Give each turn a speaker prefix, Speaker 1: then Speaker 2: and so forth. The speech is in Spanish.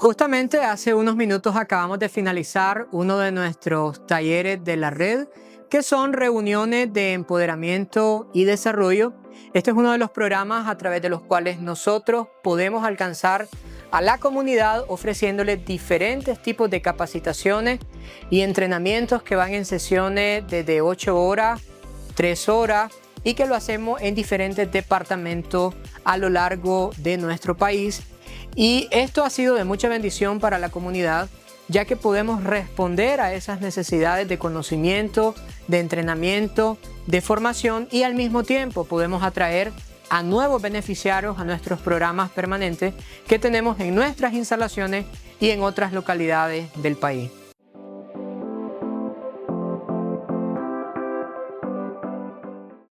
Speaker 1: Justamente hace unos minutos acabamos de finalizar uno de nuestros talleres de la red, que son reuniones de empoderamiento y desarrollo. Este es uno de los programas a través de los cuales nosotros podemos alcanzar a la comunidad ofreciéndoles diferentes tipos de capacitaciones y entrenamientos que van en sesiones desde 8 horas, 3 horas y que lo hacemos en diferentes departamentos a lo largo de nuestro país. Y esto ha sido de mucha bendición para la comunidad, ya que podemos responder a esas necesidades de conocimiento, de entrenamiento, de formación y al mismo tiempo podemos atraer a nuevos beneficiarios a nuestros programas permanentes que tenemos en nuestras instalaciones y en otras localidades del país.